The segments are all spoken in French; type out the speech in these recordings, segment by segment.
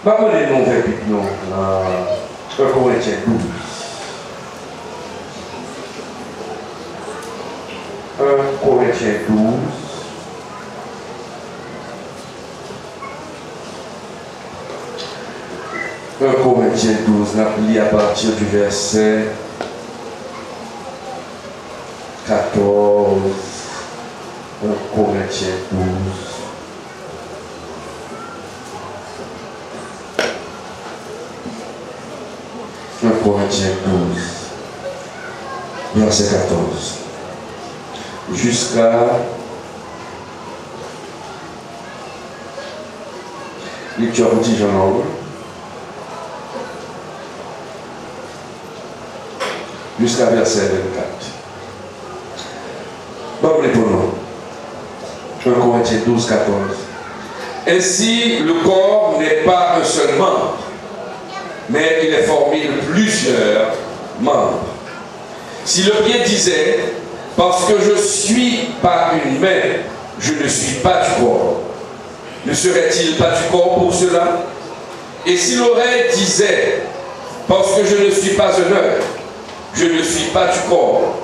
Pas les noms verbiques, non. 1 Corinthiens 12. 1 Corinthiens 12. Corinthiens 12, on lit à partir du verset 14. 1 Corinthiens 12. Corinthiens 12, verset 14, jusqu'à lecture petit Jean-Langue, jusqu'à verset 24. Bon, les pronoms. 1 Corinthiens 12, 14. Ainsi, le corps n'est pas un seul membre, mais il est formé de plusieurs membres. Si le pied disait, parce que je suis pas une main, je ne suis pas du corps, ne serait-il pas du corps pour cela? Et si l'oreille disait, parce que je ne suis pas un œil, je ne suis pas du corps,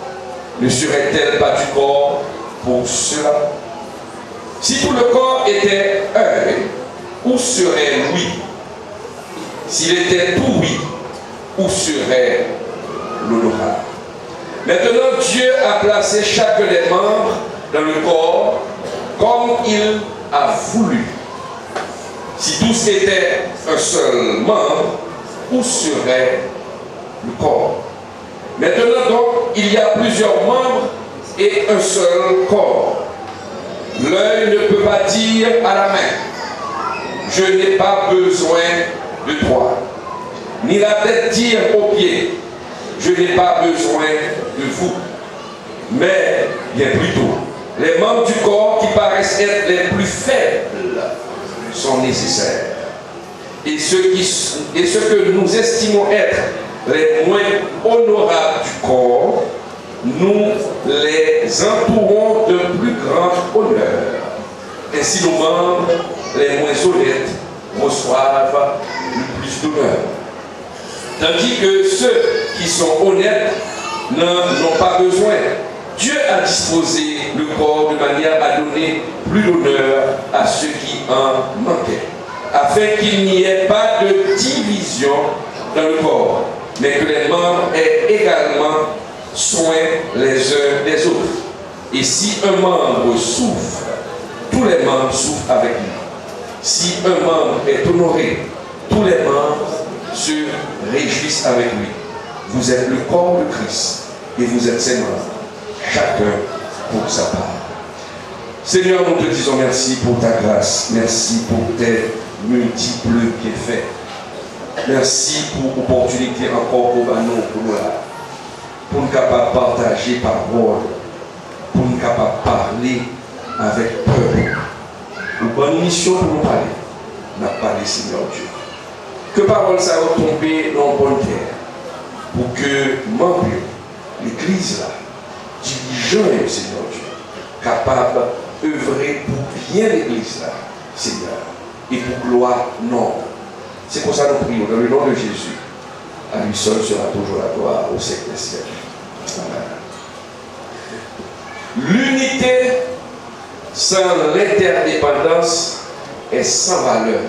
ne serait-elle pas du corps pour cela? Si tout le corps était œil, où serait l'ouïe? S'il était tout oui, où serait l'honorable? Maintenant, Dieu a placé chacun des membres dans le corps comme il a voulu. Si tous étaient un seul membre, où serait le corps? Maintenant donc, il y a plusieurs membres et un seul corps. L'œil ne peut pas dire à la main, je n'ai pas besoin de toi. Ni la tête dire aux pieds, je n'ai pas besoin de vous. Mais, bien plutôt, les membres du corps qui paraissent être les plus faibles sont nécessaires. Et ce que nous estimons être les moins honorables du corps, nous les entourons de plus grand honneur. Ainsi nos membres les moins honnêtes reçoivent le plus d'honneur. Tandis que ceux qui sont honnêtes n'en ont pas besoin. Dieu a disposé le corps de manière à donner plus d'honneur à ceux qui en manquaient, afin qu'il n'y ait pas de division dans le corps, mais que les membres aient également soin les uns des autres. Et si un membre souffre, tous les membres souffrent avec lui. Si un membre est honoré, tous les membres se réjouissent avec lui. Vous êtes le corps de Christ et vous êtes ses membres, chacun pour sa part. Seigneur, nous te disons merci pour ta grâce, merci pour tes multiples bienfaits. Merci pour l'opportunité encore pour nous, pour nous capables de partager parole, pour nous capables de parler avec peur. Une bonne mission pour nous parler, n'a pas parlé, Seigneur Dieu. Que parole ça va tomber dans la bonne terre, pour que membres, l'église là, dirigeants, Seigneur Dieu, capables d'œuvrer pour bien l'église là, Seigneur, et pour gloire non. C'est pour ça que nous prions dans le nom de Jésus. À lui seul sera toujours la gloire au siècle des siècles. Amen. L'unité sans l'interdépendance est sans valeur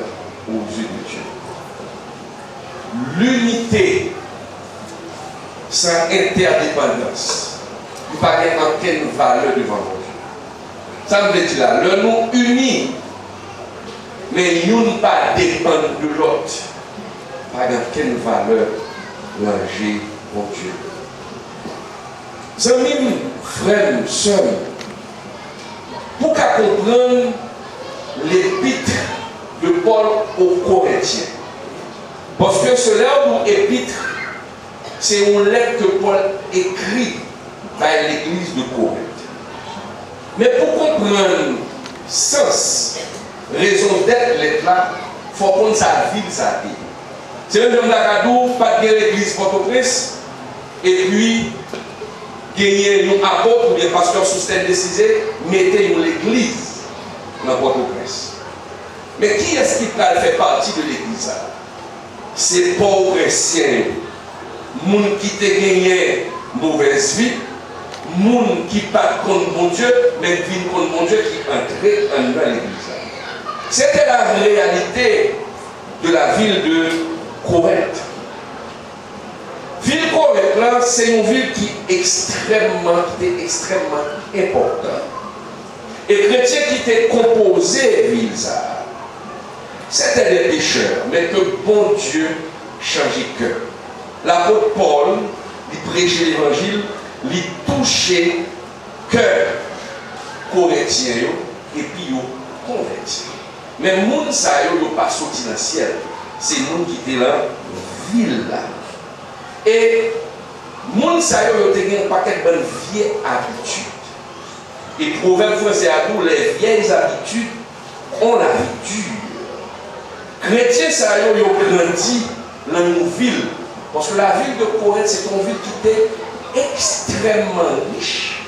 aux yeux de Dieu. L'unité sans interdépendance ne pas aucune valeur devant Dieu. Ça veut dire là, le nous unis, mais nous ne pas dépendre de l'autre. Pas aucune valeur rangée pour Dieu. Amis, frères, sœurs, pour qu'à comprendre l'épître de Paul aux Corinthiens. Parce que ce là où épître, c'est une lettre que Paul écrit à l'église de Corinthe. Mais pour comprendre le sens, raison d'être lettre là, il faut prendre sa vie, sa vie. C'est un homme d'Akadou, pas de l'église Port-au-Prince, et puis gagner nos apôtres ou les pasteurs sous stèle décisé, mettez nous l'église dans Port-au-Prince. Mais qui est-ce qui fait partie de l'église? C'est pauvres chrétiens, moun qui te gagné mauvaise vie, moun qui pas contre mon Dieu, mais vient contre mon Dieu qui entrait en l'église. C'était la réalité de la ville de Corinthe. Ville Corinthe, là, c'est une ville qui est extrêmement importante. Et les chrétiens qui étaient composés de ville, c'était des pécheurs, mais que bon Dieu changeait cœur. L'apôtre Paul, il prêchait l'évangile, il touchait cœur corinthien et puis il converti. Mais les gens ne sont pas sortis dans le ciel. C'est les gens qui étaient là, ville là. Et les gens ont un paquet de vieilles habitudes. Et le proverbe français à nous, les vieilles habitudes ont la vie dure. Les chrétiens ont grandi dans une ville. Parce que la ville de Corinthe, c'est une ville qui était extrêmement riche,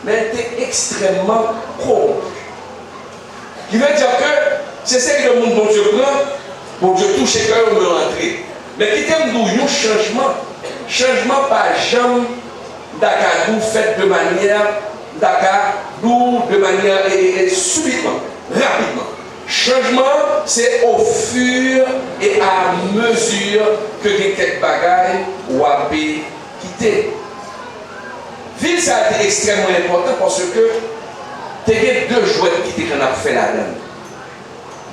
mais elle était extrêmement corrompue. Qui veut dire que c'est ce que le monde dont Dieu prend, pour Dieu toucher quand on veut rentrer. Mais qui t'aime d'où un changement. Changement par jambe, d'accord, fait de manière, d'accord, de manière subitement, rapidement. Changement, c'est au fur et à mesure que quelques bagailles ou à quitter. Ville, ça a été extrêmement important parce que tu as deux jouets qui t'ont fait la donne.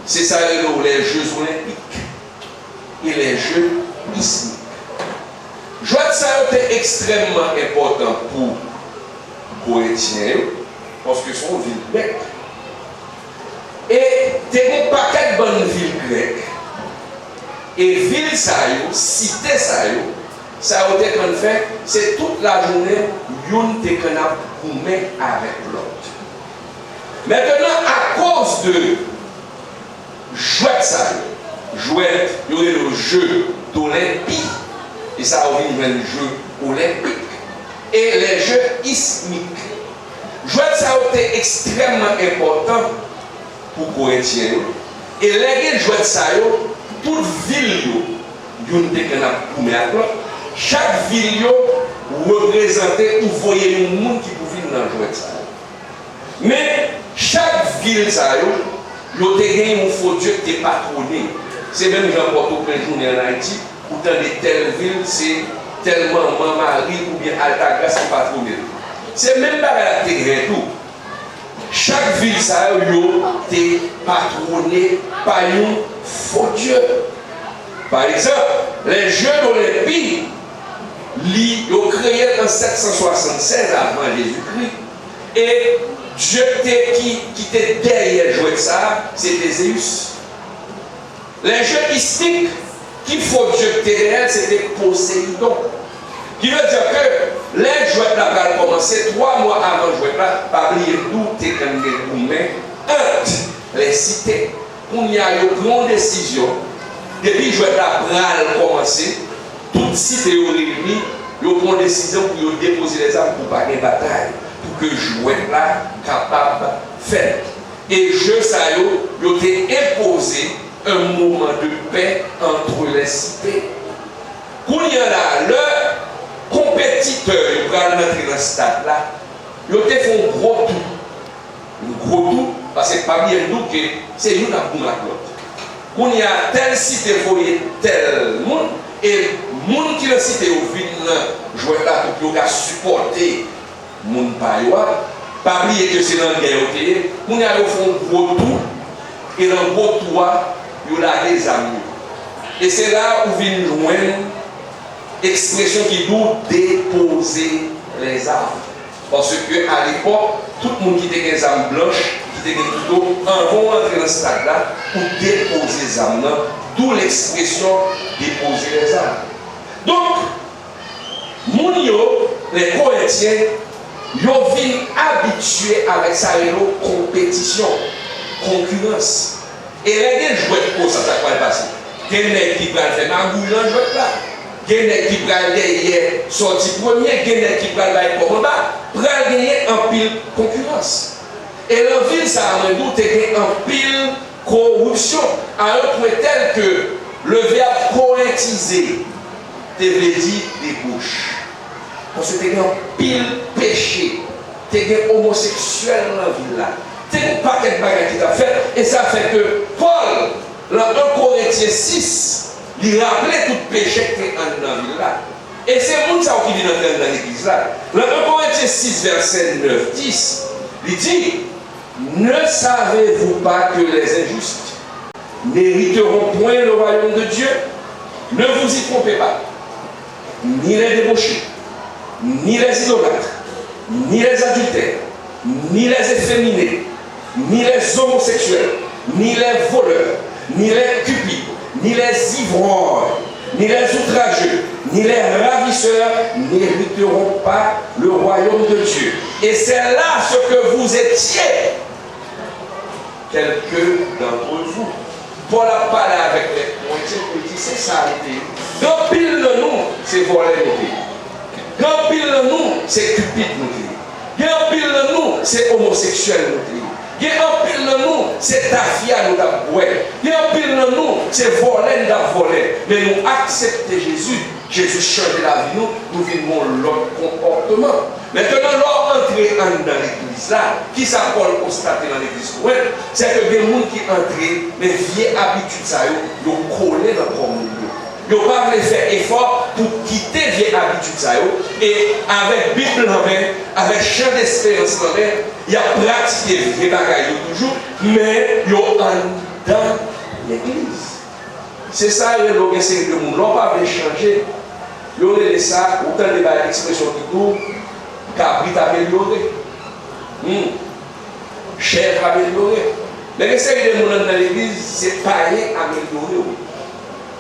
C'est ça les Jeux olympiques et les Jeux ismiques. Jouets ça a été extrêmement important pour Corinthiens parce que sont villes grecques. Et tu as un paquet de bonnes villes grecques. Et ville ça, cité ça a été fait, c'est toute la journée, une te canap gourmet avec l'autre. Maintenant, à cause de jouet ça, jouet, il y aurait le jeu d'Olympique. Et ça a eu le jeu olympique. Et les jeux ismiques. Jouet ça a été extrêmement important pour Corinthiens. Et les jouets ça, toute ville, yon te canap gourmet avec l'autre. Chaque ville représentait ou voyait un monde qui pouvait vivre dans le jouet ça. Mais chaque ville ça, yo te gagné un faux Dieu qui est patronné. C'est même j'emporte au plein journée en Haïti, ou dans de telles villes, c'est tellement Marie ou bien Altagrace qui patronne. C'est même pas la terre tout. Chaque ville ça yo te patronné par un faux Dieu. Par exemple, les Jeux olympiques, ils ont créé en 776 avant Jésus-Christ. Et Dieu qui était derrière jouer ça, c'était Zéus. Les Jeux ismiques, qui faut Dieu qui était derrière, c'était Poséidon. Qui veut dire que les jouets là ont commencé 3 mois avant le jouet là, par oublier d'où tu es les cités. On y a une grande décision. Depuis que le jouet commencé, toutes cités ont réuni, ils ont pris une décision pour déposer les armes pour pas une bataille, pour que le jouet là capable de faire. Et jeu ça ils ont imposé un moment de paix entre les cités. Quand il y a là, le compétiteur, ils vont rentrer dans ce stade là, ils ont fait un gros tour. Un gros tour, parce que parmi nous, c'est nous qui avons la clotte. Quand il y a telle cité, il tel monde, et le monde qui est cité au vin, jouer là pour supporter le monde payoua, pas oublier que c'est dans le guerre, on a fait un gros tour, et dans le gros tour, il y a des amis. Et c'est là où vient joindre l'expression qui doit déposer les armes. Parce qu'à l'époque, tout le monde qui était des armes blanches, qui était des couteaux, vont entrer dans ce stade-là pour déposer les armes. D'où l'expression déposer les armes. Donc, les Corinthiens, ils viennent habitués avec sa compétition, concurrence. Et les gens jouent pour ça, ça va passer. Il y a des qui vont faire magouille dans le jeu là. Il y a des qui vont derrière sortir premier, il y a des qui vont aller pour combat, pour gagner en pile concurrence. Et la ville, ça a un doute, un pile corruption, à un point tel que le verbe coïntiser devait dire débouche. Parce que tu as un pile péché, tu as un homosexuel dans la ville là, tu as un paquet de bagages qui t'a fait, et ça fait que Paul, dans 1 Corinthiens 6, il rappelait tout péché qui est dans la ville là. Et c'est monde ça qui vient dans l'église là. Dans 1 Corinthiens 6, verset 9-10, il dit, ne savez-vous pas que les injustes n'hériteront point le royaume de Dieu? Ne vous y trompez pas. Ni les débauchés, ni les idolâtres, ni les adultères, ni les efféminés, ni les homosexuels, ni les voleurs, ni les cupides, ni les ivrognes, ni les outrageux, ni les ravisseurs n'hériteront pas le royaume de Dieu. Et c'est là ce que vous étiez, quelques d'entre vous. Paul a parlé avec les Corinthiens, il dit c'est ça l'idée. Grand pile de nous, c'est voler nous. Grand pile de nous, c'est cupide nous. Grand pile de nous, c'est homosexuel nous. Grand pile de nous, c'est tafia nous d'abouer. Grand pile de nous, c'est voler d'avoler. Mais nous acceptons Jésus. Jésus change la vie, nous vivons l'autre comportement. Maintenant, l'entrer dans l'église là, qui ça Paul constaté dans l'église, c'est que des gens qui entrent, mais vieilles habitudes, ça, ils ont collé dans le commun. Ils n'ont pas voulu faire effort pour quitter vieilles habitudes, ça, et avec Bible en main, avec chant d'espérance en main, il a pratiqué les bagailles toujours, mais ils ont dans l'église. C'est ça, le logo, c'est que le monde n'a pas voulu changer. Ils ont laissé ça, autant de l'expression qui tourne, cabrit amélioré, chèvre amélioré. Mais les séries de monde dans l'église, c'est païen amélioré.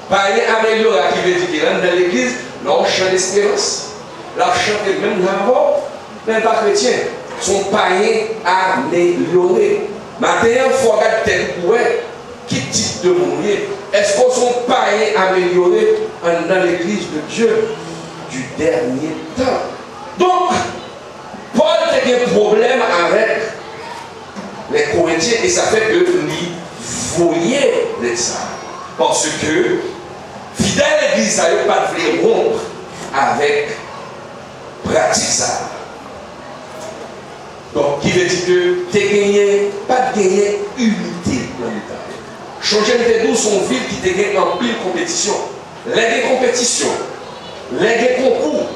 Païen amélioré qui veut dire qu'il rentre dans l'église, leur chant d'espérance, leur chant de même d'abord, même pas chrétien, sont païens améliorés. Maintenant, il faut regarder tel pouet, qui type de mourir. Est-ce qu'on sont païens améliorés dans l'église de Dieu du dernier temps? Donc, Paul a un problème avec les Corinthiens et ça fait que lui voyait de ça. Parce que, fidèle à l'église, ça n'a pas de rompre avec pratique ça. Donc, qui veut dire que tu n'as gagné, pas de gagner unité dans l'État. Changer de douce son ville qui te gagne en pile compétition. Les compétitions, les concours,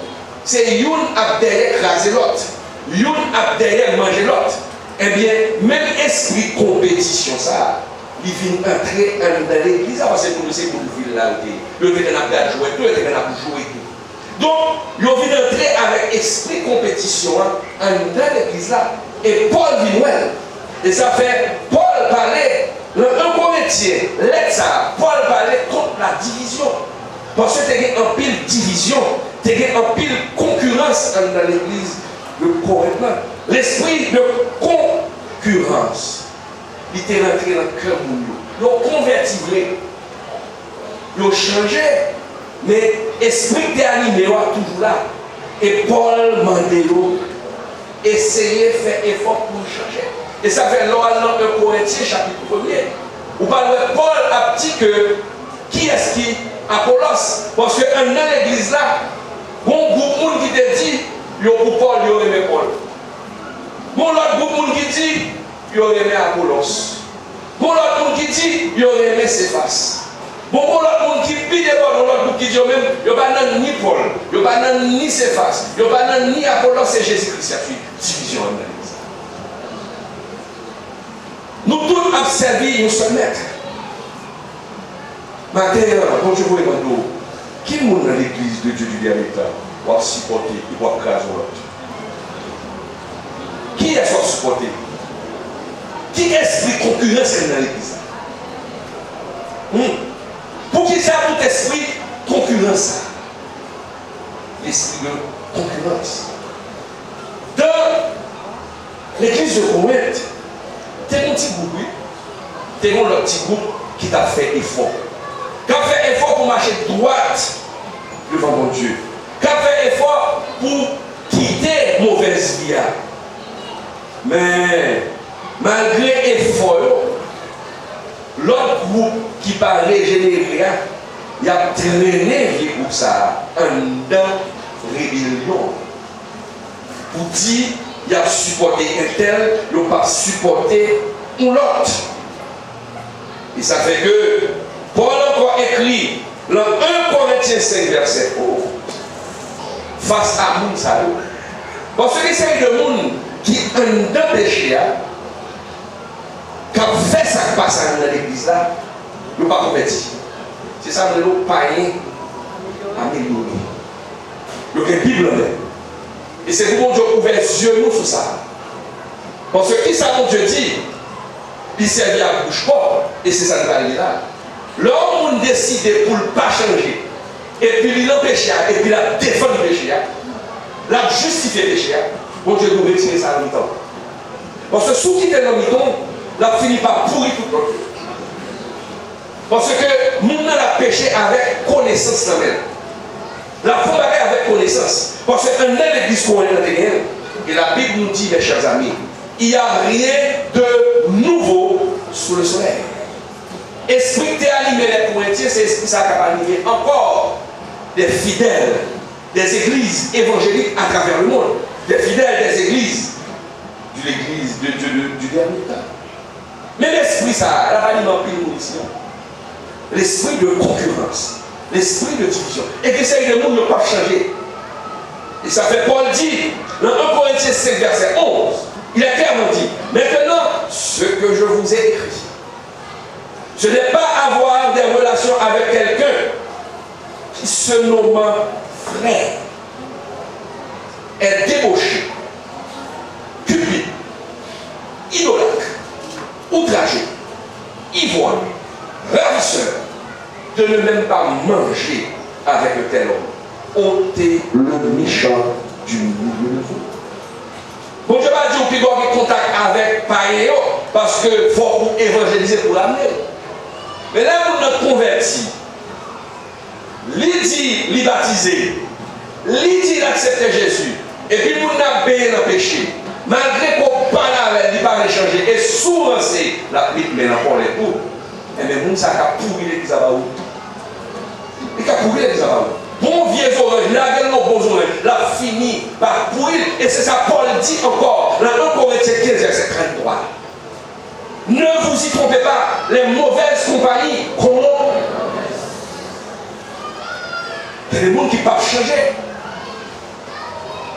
c'est une a derrière écraser l'autre, une a derrière manger l'autre. Eh bien, même esprit compétition, ça, il vient entrer dans l'église, parce que nous sommes pour une ville là, il y a des jouer, il y a des jouer. Donc, il vient entrer avec esprit compétition dans l'église là. Et Paul vient, et ça fait Paul parler. Le 1 Corinthiens, Paul parlait contre la division. Parce que tu as un pile division, tu as un pile concurrence dans l'église de Corinthe. L'esprit de concurrence, il est rentré dans le cœur de nous. Ils ont converti, ils ont changé, mais l'esprit qui est animé est toujours là. Et Paul Mandelo essayait de faire effort pour changer. Et ça fait l'an 1 Corinthiens, chapitre 1er. Ou pas Paul a dit que qui est-ce qui Apollos? Parce que dans l'église là, bon groupe qui te dit, yo pour Paul, yo aimé Paul. Bon l'autre groupe qui dit, yo aimé Apollos. Bon l'autre monde qui dit, yo aimé Céphas. Bon l'autre monde qui pide Paul, l'autre groupe qui dit même, yo pas ni Paul, yo pas ni Céphas, yo pas ni Apollos, c'est Jésus-Christ qui a fait division. Nous tous avons servi, nous sommes maîtres. Maintenant, quand je vous demande, qui est dans l'église de Dieu du dernier temps va supporter, il va craser l'autre? Qui est-ce qui va supporter? Qui esprit concurrence est dans l'église? Pour qui ça tout esprit concurrence? L'esprit de concurrence. Dans l'église de Corinthe, tu as un petit groupe, tu as un petit groupe qui t'a fait effort. Qui a fait effort pour marcher droite devant mon Dieu. Qui a fait effort pour quitter mauvaise vie. Mais malgré l'effort, l'autre groupe qui pas régénéré, il a traîné le groupe ça en rébellion. Pour dire, il a supporté un tel, il n'a pas supporté l'autre. Et ça fait que Paul encore écrit dans 1 Corinthiens 5, verset 11, face à moun ça. Parce que c'est le monde qui est dans le péché, qui a fait ça qui passe dans l'église là, il n'a pas converti. C'est ça que nous païens amélioré. Donc il y a une Bible là. Et c'est pour Dieu ouvert les yeux nous sur ça. Parce que qui ça que Dieu dit? Il servait à bouche pas. Et c'est ça qui va aller là. L'homme décide pour ne pas changer. Et puis il empêche, et puis il a défendu le péché. Il a justifié le péché. Bon Dieu nous retirer ça en mi-temps. Parce que sous qui est dans le mi-temps, il a fini par pourrir tout le monde. Parce que nous avons péché avec connaissance quand même. La foi avec connaissance. Parce que dans l'église qu'on est dans et la Bible nous dit, mes chers amis, il n'y a rien de nouveau sous le soleil. Esprit qui a animé les Corinthiens, c'est l'esprit qui a animé encore des fidèles des églises évangéliques à travers le monde, des fidèles des églises de l'église du dernier temps. Mais l'esprit, ça, elle a animé un peu ici. L'esprit de concurrence, l'esprit de division. Et que c'est le monde ne peut pas changer. Et ça fait Paul dit, dans 1 Corinthiens 5, verset 11, il a clairement dit, maintenant, ce que je vous ai écrit, ce n'est pas avoir des relations avec quelqu'un qui se nomme frère, est débauché, cupide, idolâtre, outragé, ivrogne, ravisseur, de ne même pas manger avec un tel homme. Ôtez le méchant du milieu de vous. Bon, je ne vais pas dire qu'il doit avoir contact avec païen parce qu'il faut évangéliser pour l'amener. Mais là, vous nous converti. Lui dit, lui baptisé. Lui dit, il accepte Jésus. Et puis, vous n'avez payé le péché. Malgré qu'on parle avec lui, il va changer. Et souvent, c'est la pluie, mais encore les coups. Et bien, vous savez qu'il a pourri l'église à Baou. Il a pourri l'église à Baou. Bon vieux orange, la gueule nos bons oranges, la fini par pourrir. Et c'est ça, Paul dit encore, dans 1 Corinthiens 15, verset 33. Ne vous y trompez pas, les mauvaises compagnies corrompent. Il y a des gens qui ne peuvent pas changer.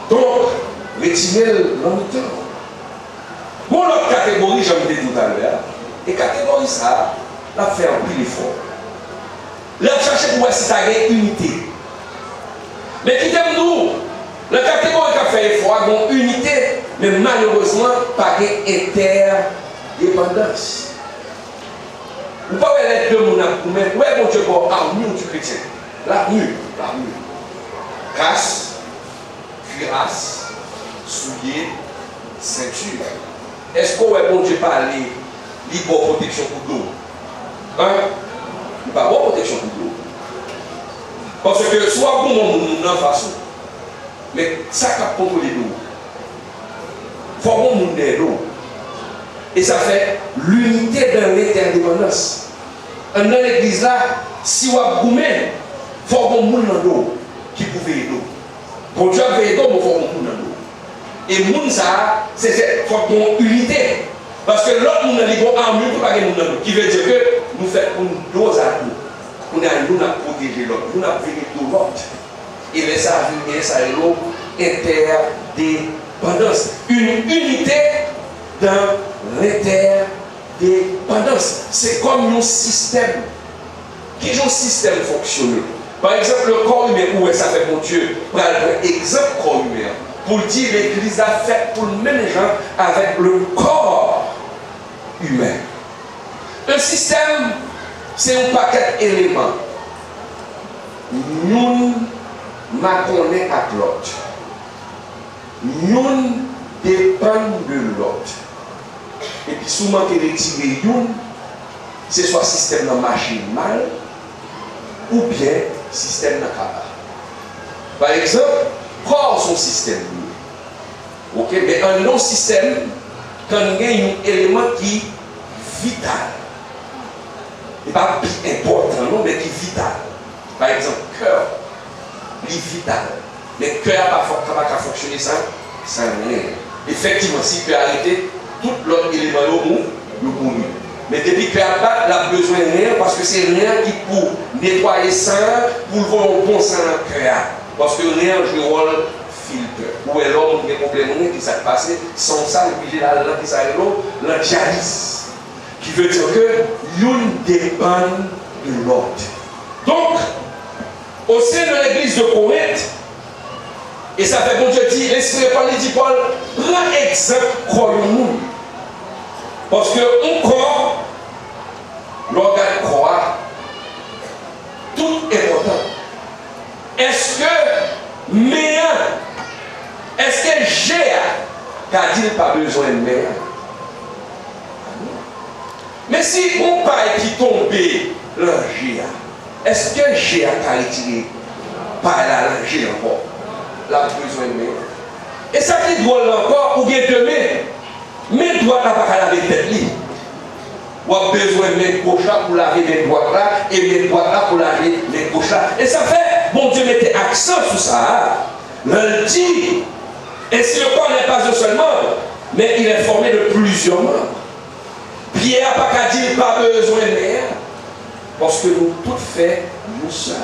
Donc, retirez l'homme. Bon, l'autre catégorie, j'en ai dit tout à l'heure, et catégorie ça, la fait un pile effort. Là, chercher pour voir si ça a une unité. Mais qui t'aime nous, la catégorie qui a fait effort a une unité, mais malheureusement, pas d'interdépendance. Vous ne pouvez pas les deux mondes pour mettre, où est mon Dieu pour armure du chrétien? L'armure. Casse, cuirasse, soulier, ceinture. Est-ce qu'on est bon Dieu parler libre protection pour l'eau? Hein? Il n'y a pas de protection pour l'eau. Parce que soit bon, nous n'en façon. Mais ça cap contrôler l'eau. Il faut bon monde de l'eau. Et ça fait l'unité de l'interdépendance. Dans l'église là, si vous avez goumé, il faut bon monde dans l'eau qui peut veiller l'eau. Pour Dieu veiller l'eau, il faut bon monde dans l'eau. Et monde ça, c'est faut bon unité. Parce que l'autre monde a dit bon armure pour pas que nous dans l'eau. Qui veut dire que nous faisons une dose à l'eau. Nous avons protégé l'autre, nous avons vécu tout l'autre. Et les ça ça est l'eau interdépendance. Une unité dans l'interdépendance. C'est comme un système. Qui est un système fonctionnel? Par exemple, le corps humain, où est-ce que ça fait mon Dieu? Par exemple, corps humain. Pour dire l'église a fait pour le même genre avec le corps humain. Un système, c'est un paquet d'éléments. Nous m'accordons à l'autre. Nous dépendons de l'autre. Et puis souvent que retirer nous, c'est soit système de machine mal ou bien système de cabane. Par exemple, corps son système. Ok, mais un non-système, quand il y a un élément qui est vital. pas important, non, mais qui est vital. Par exemple, cœur, il est vital. Mais cœur n'a pas fonctionner sans rien. Effectivement, si le cœur arrêté, tout l'autre élément est mourir. Mais depuis que il a besoin de rien, parce que c'est rien qui pour nettoyer ça, pour voir un bon sang dans le cœur. Parce que rien joue rôle filtre. Où est l'homme qui est complètement qui s'est passé, sans ça, il est là, qui s'est la dialyse. Qui veut dire que l'une dépend de l'autre. Donc, au sein de l'église de Corinthe, et ça fait bon Dieu dit, l'Esprit Paul dit Paul, prends exemple comme nous. Parce que un corps, l'organe croit, tout est important. Est-ce que est-ce que j'ai, qu'a-t-il pas besoin de mer? Mais si on paille qui tombe l'angé, est-ce que j'ai à retiré par la l'angé encore? La besoin de mer. Et ça qui doit encore, ou bien demain, mais doit n'a pas qu'à laver tête libre. Ou a besoin de mettre gauche là pour laver les doigts là, et les doigts là pour laver les gauches là. Et ça fait, bon Dieu mettait accent sur ça. Le dit, et si le corps n'est pas un seul membre, mais il est formé de plusieurs membres. Pierre n'a pas qu'à dire pas besoin de mer, parce que nous tout fait nous seuls.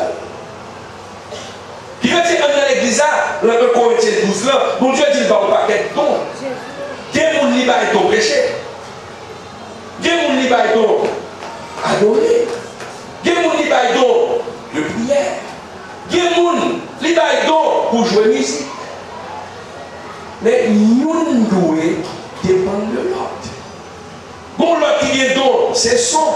Qui veut dire dans l'église, dans le Corinthiens 12 là, bon Dieu dit dans le paquet de dons. Quel monde libre est ton péché? Quel monde libre est ton adorer? Quel monde libre est ton de prière? Quel monde libre est ton pour jouer musique? Mais nous devons dépendre de l'autre. Bon, l'autre qui est don, c'est son.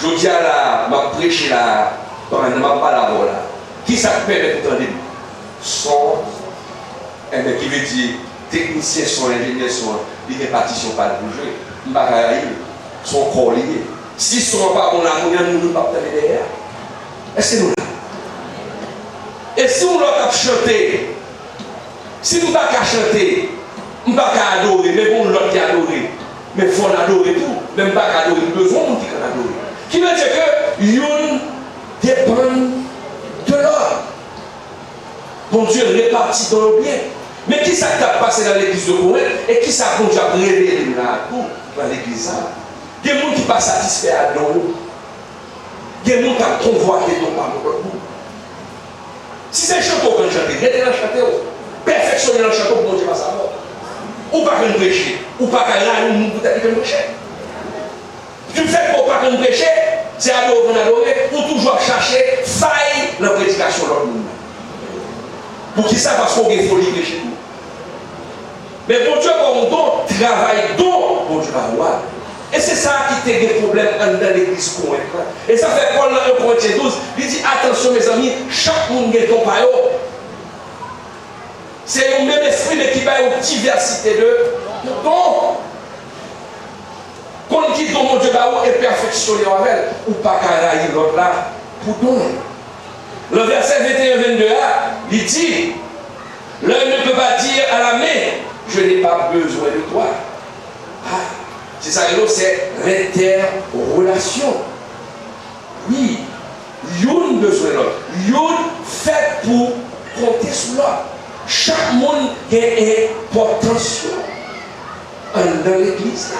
Je dis à la, ma prêche là, dans ma parole là. Qui ça permet d'entendre son, qui veut dire technicien, son ingénieur, son répartition pas de bouger, son corps lié. Si son pas bon amour, nous ne pouvons pas derrière. Est-ce que nous là? Et si on l'a chanté, si nous ne pouvons pas chanter, nous ne pouvons pas adorer, mais bon, l'autre qui adorer, mais il faut adorer tout, même pas adorer, besoin de qui adorer. Qui veut dire que l'une dépend de l'or. Bon Dieu répartit dans le bien. Mais qui ça t'a passé dans l'église de Corinthe et qui ça bon Dieu a révélé là tout dans l'église? Il y a des gens qui ne sont pas satisfaits à nous. Il y a des gens qui ont convoité ton parole. Si c'est un chanteau qu'on chante, mettez dans le chanteau. Perfectionnez dans le chanteau pour Dieu va savoir. Ou pas qu'on prêche, ou pas qu'on aille, ou peut-être qu'on prêche. Tu fais pour pas qu'on prêche, c'est adorer, ou toujours chercher faille dans la prédication de l'autre monde. Pour qui ça, parce qu'on est folie chez nous. Mais bon Dieu, comme on travaille donc, bon Dieu va voir. Et c'est ça qui te des problèmes dans l'église Corinthe. Et ça fait Paul dans 1 Corinthiens 12, il dit attention mes amis, chaque monde est ton paillot. C'est le même esprit mais qui va une diversité de dons. Quand dit ton mon Dieu est perfectionné en elle, ou pas qu'à l'autre là, pour don. Le verset 21-22 il dit, l'un ne peut pas dire à la main, je n'ai pas besoin de toi. Ah, c'est ça, c'est l'interrelation. Oui, y'une besoin de l'autre. Y'une fait pour compter sur l'autre. Chaque monde a une importance dans l'église.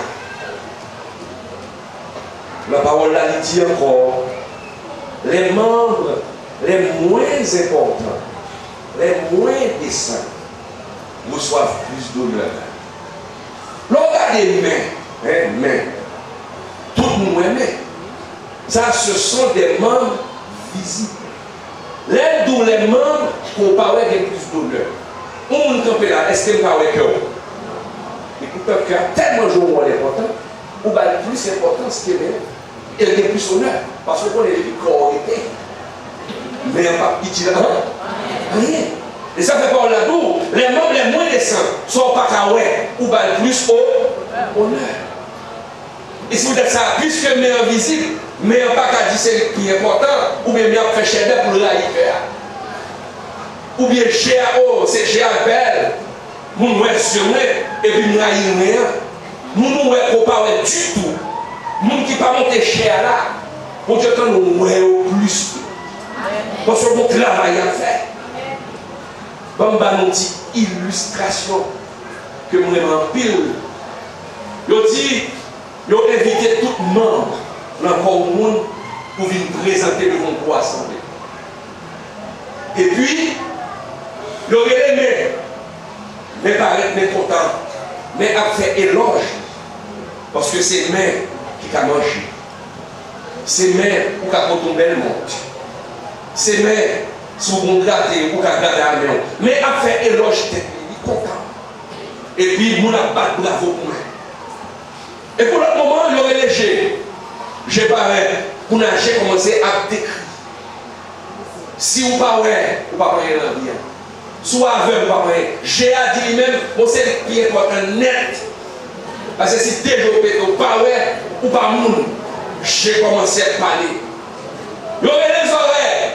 La parole là dit encore, les membres les moins importants, les moins décents, reçoivent plus d'honneur. L'on a des mains, tout le monde mains. Ça, ce sont des membres visibles. Les membres qu'on parle avec plus d'honneur. On campe là, est-ce qu'il parle avec eux? Écoute, un cœur tellement jour important, ou bien plus importance que même, et il y a plus d'honneur. Parce qu'on est des corps. Mais il n'y a pas petit là. Rien. Et ça fait par là-dedans, les membres les moins décents sont pas kawé ou bien plus au honneur. Et si vous dites ça, puisque meilleur visible, meilleur pas qu'à dire c'est plus important, ou bien meilleur fait cher pour le laïfer. Ou bien cher, oh, c'est cher belle, nous nous sur et puis nous n'aïrons rien. Nous nous ne pas du tout. Moun qui pas monté cher là, pour Dieu t'en ouais au plus. Parce que mon travail à faire. Bon, bah, une petite illustration que moi en pile. Yo dit, yo invité tout le monde dans le corps du monde pour venir présenter devant pour assemblée. Et puis, yo aimé, mais pas être content, mais a fait éloge. Parce que c'est mère qui a mangé. C'est mère qui a fait une belle monte. C'est mère si vous gratez ou gratez à la main. Mais a fait éloge tête, il est content. Et puis, mon a battu bravo pour moi. Et pour le moment, il aurait léger. J'ai parlé, pour j'ai commencé à décrire. Si vous ne parlez pas, vous ne parlez pas dans la vie. Soit aveugle, vous ne parlez pas. J'ai dit lui-même, vous c'est qui est net. Parce que si développé, vous ne parlez pas ou pas moun, j'ai commencé à parler. Vous avez les oreilles.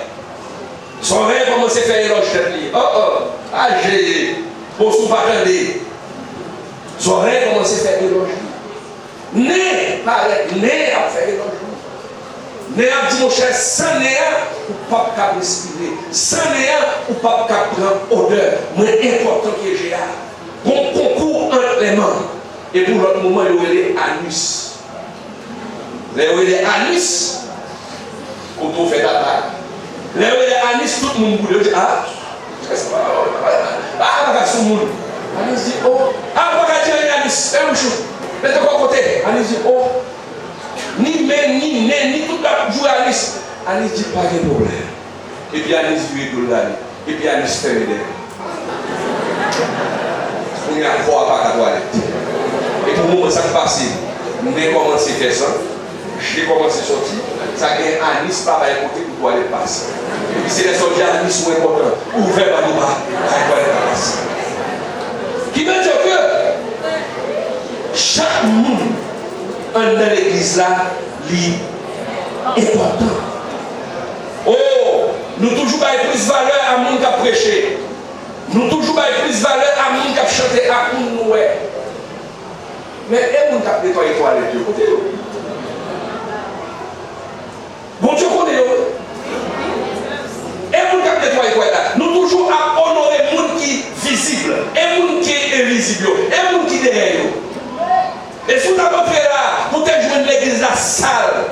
Son oreille commencé à faire éloge de lui. Ah, j'ai. Pour sous pas attendre. Son oreille commencé à faire éloge. Né, né à faire éloge. Né à dire, mon cher, sans néant, ou pas qu'à respirer. Sans néant, ou pas qu'à prendre odeur. Mais important que j'ai là. Bon concours entre les mains. Et pour l'autre moment, il y a les anus. Il y a les anus. Quand on fait l'attaque. Il y a les anus, tout le monde dit, ah, regarde ce monde. Anus dit, oh, ah, regarde les anus. Mettez quoi côté. Anus dit, oh, ni men, ni né, ni tout la joue Anus. Anus dit, pas de problème. Et puis Anus vit tout là. Et puis Anus fait les on y a trois pas à la toilette. Et pour moi, ça passe. J'ai commencé à faire ça. J'ai commencé à sortir. Ça a gagné Anis par la côté pour aller passer. Et puis c'est les soldats Anis sont importants. Ouvert par nous bas. Pour aller passer. Qui veut dire que chaque monde dans l'église là, est important. Oh, nous toujours avons plus de valeur à monde qui a prêché. Nous toujours avons plus de valeur à monde qui a chanté à nous. Mais et monde qui a nettoyé les toilettes, côté bon Dieu connaît. Et monde qui a nettoyé les toilettes, nous toujours à honorer les monde qui est visible, et monde qui est invisible, et monde qui est derrière. Et si vous avez fait là, pour te jouer l'église la salle,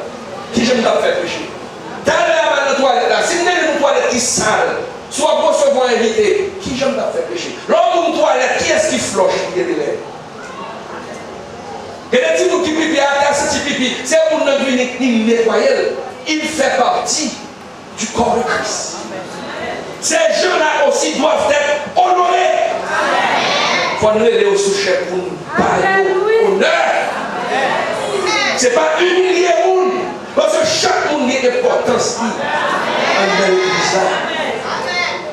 qui j'aime faire pécher. Dans la toilette là, si vous avez une toilette qui est sale, soit pour se voir invité, qui j'aime faire pécher. L'homme d'une toilette, qui est-ce qui floche qui est derrière? Et les petits qui pipi à terre, c'est pipi, c'est pour nous nettoyer. Il fait partie du corps de Christ. Ces gens-là aussi doivent être honorés. Il faut nous aider au sous-chef pour nous parler honneur. Ce n'est pas humilier le monde, parce que chaque monde a une importance en l'église.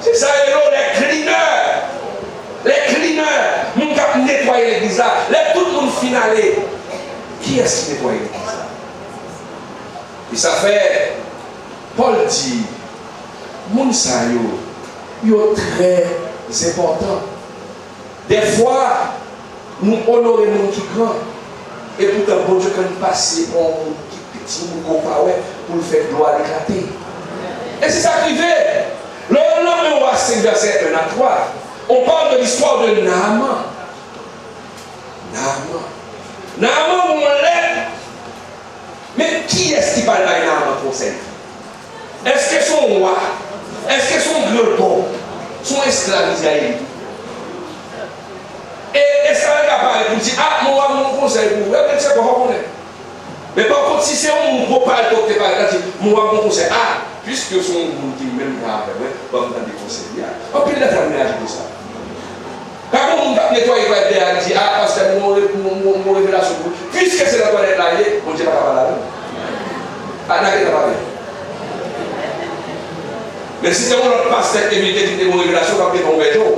C'est ça, les cleaners. Les cleaners, nous avons nettoyé l'église. Tout le monde finalé. Qui est-ce qui nettoie l'église? Et ça fait, Paul dit, moun sa yo très important. Des fois, nous honorons les gens qui grand. Et pourtant, bon Dieu, quand nous passons pour un petit monde pour le faire gloire éclater. Et c'est ça qui fait. Le 5 verset 1 à 3, on parle de l'histoire de Naaman. Naaman, on l'aide. Mais qui est-ce qui parle de Naaman conseil? Est-ce que son roi? Est-ce que son grand-père? Son esclave israélien? Et est-ce qu'elle a parlé pour dire, ah, moi, mon conseil pour vous, elle sait comment on est. Mais par contre, si c'est un gros parle pour te parler, elle dit, moi, mon conseil, ah, puisque son groupe dit même là, on va vous donner des conseils. On peut la famille agir pour ça. Quand on va nettoyer la toilette, elle dit, ah, parce que mon révélation, puisque c'est la toilette là, on ne dit pas là. Ah, n'a pas parlé. Mais si c'est mon autre pasteur qui dit mon révélation, on va faire un jour.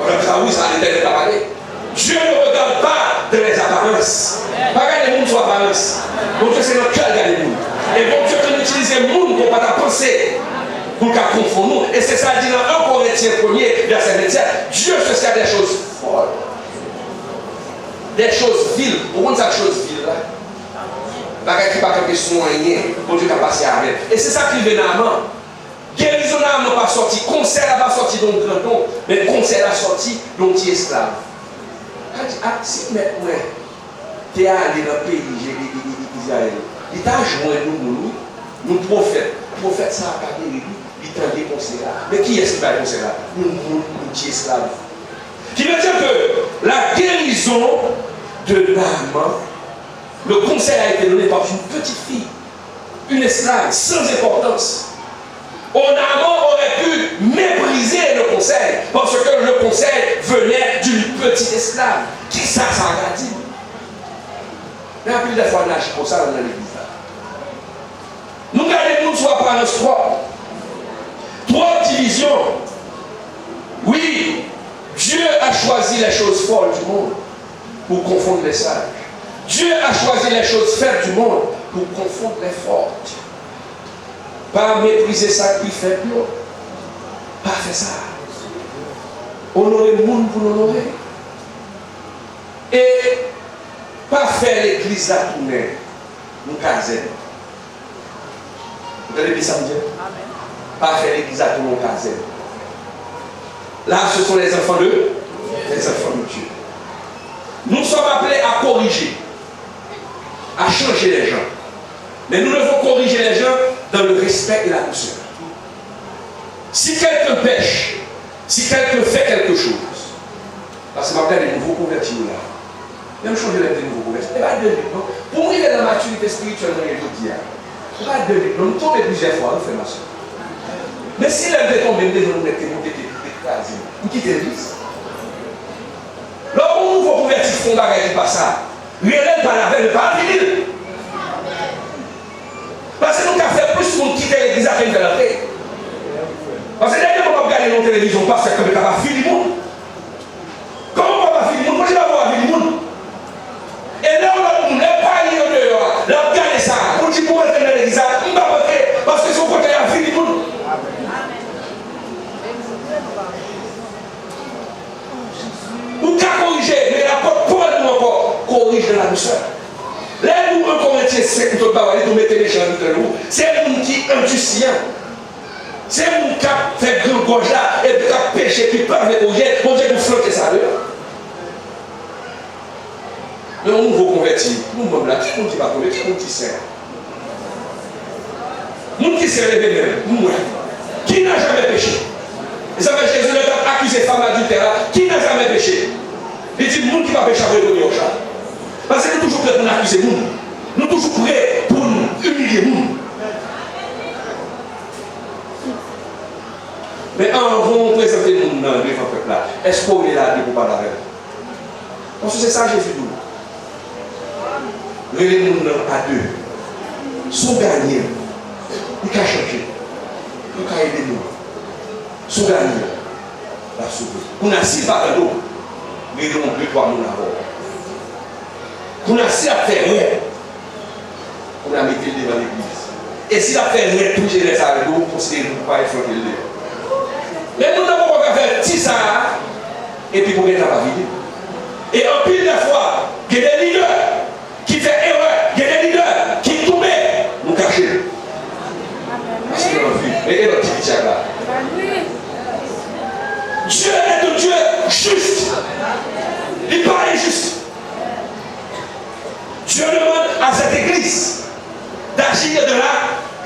Oui, ça n'était pas parlé. Dieu ne regarde pas de les apparences. Pas regarder les gens sur apparence. Bon Dieu, c'est notre cœur de regarder les gens. Et bon Dieu, quand on utilise les gens pour ne pas penser, pour qu'à confondre nous. Et c'est ça, dit dans 1 Corinthiens 1er, verset 27, Dieu se sert des choses folles. Des choses viles. Pourquoi ça, chose vile là? Bagay qui pas de soigner, bon Dieu qui a passé avec. Et c'est ça qui vient avant. Guérison n'a pas sorti, conseil n'a pas sorti d'un grand don, mais conseil a sorti d'un petit esclave. Si maintenant, tu es allé dans le pays d'Israël, il t'a joint nous prophètes. Prophète, ça a pas guéri, il t'a dit conseil là. Mais qui est-ce qui va conseil là? Nous, petits esclaves. Qui veut dire que la guérison de Naaman, le conseil a été donné par une petite fille, une esclave, sans importance. Naaman aurait pu mépriser le conseil, parce que le conseil venait d'une petite esclave. Qui ça a dit? Mais à plus de fois, on a pour ça dans l'église. Nous regardons, nous soit par nos trois divisions. Oui, Dieu a choisi les choses folles du monde pour confondre les sages. Dieu a choisi les choses faibles du monde pour confondre les fortes. Pas mépriser ça qui fait plus. Pas faire ça. Honorer le monde pour l'honorer. Et pas faire l'église la tournée. Nous casons. Vous avez dit ça, me dire? Pas faire l'église la tournée, nous casons. Là, ce sont les enfants de Dieu. Nous sommes appelés à corriger, à changer les gens. Mais nous devons corriger les gens dans le respect et la douceur. Si quelqu'un pêche, si quelqu'un fait quelque chose, parce que je vais les nouveaux convertis là, même changer les nouveaux convertis, et pas de but, non? Pour arriver dans la maturité spirituelle, il y a pas de but, nous tombons plusieurs fois, nous faisons ma soeur. Mais si l'un est tombé, nous devons nous quitter l'église. Lorsqu'on nous faut convertir fond bagage qui passe ça, réel par la veille, pas venir. Parce que nous avons fait plus pour quitter l'église à peine de l'entrée. Parce que d'ailleurs, on va regarder nos télévisions parce que nous avons fini le monde. Comment on va finir le monde? Moi, je vais avoir fini le monde. Et là, on n'a pas eu dehors. Là, regardez ça. On dit pour rentrer dans l'église, on ne va pas rentrer parce que son côté a fini le monde. Ou qu'à corriger, mais l'apôtre Paul nous encore corrige de la douceur. Là, nous, un Corinthien 5, nous mettez les gens de nous. C'est un qui est induscient. C'est un qui a fait grand gorge là, et qui a péché, puis pas avec le jet. Bon Dieu, nous flotter ça dehors. Mais on nous veut convertir. Nous-mêmes là, qui ne dit pas convertir, qui nous dit c'est. Nous qui s'est levé même, nous, qui n'a jamais péché. Vous savez, Jésus a accusé femme adultère, qui n'a jamais péché. Il dit, nous qui va pécher avec le chat. Parce que nous toujours prêts pour nous accuser, nous toujours prêts pour nous humilier. Mais en vont présenter nous dans le peuple là. Est-ce qu'on est là pour parler avec? Parce que c'est ça Jésus nous. Venez nous à deux. Sont gagnés. Il a changé. Il a aidé nous. Sont gagnés. La sauver. On a six pas d'eau. Mais nous on peut pas nous l'avoir. On a si à faire rien, on a mis devant l'église. Et si la fait rien, tout les avec nous, considérez nous pas effronter le dehors. Mais nous n'avons pas faire petit ça, et puis pour que ça va vide. Et en pile de fois, il y a des leaders qui font erreur, il y a des leaders qui tombent, nous cachons. Parce que l'on vit. Mais il y a notre petit là. Dieu est un Dieu juste. Il n'est pas injuste. Dieu demande à cette église d'agir de la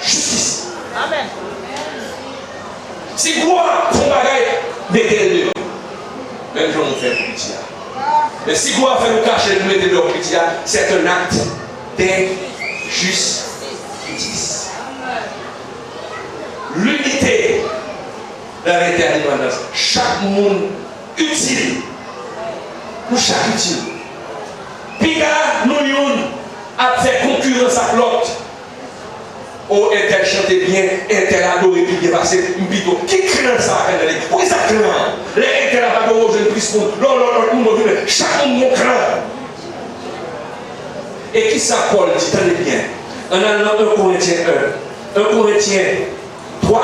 justice. Amen. Si gloire font bagaille, mettez-le dehors. Même si on fait le petit. Mais si gloire fait le cacher, nous mettez dehors le petit, c'est un acte d'injustice. L'unité de l'interdépendance. Chaque monde utile. Pour chaque utile. Puis nous a fait concurrence à l'autre. Oh, elle chantait bien, elle adoré, puis il est passé une vidéo. Qui craint ça? Pourquoi ça craint? Les interlabadores, je ne prie pas. Chaque monde craint. Et qui ça, Paul dit? Tenez bien. On a 1 Corinthiens 1. 1 Corinthiens 3,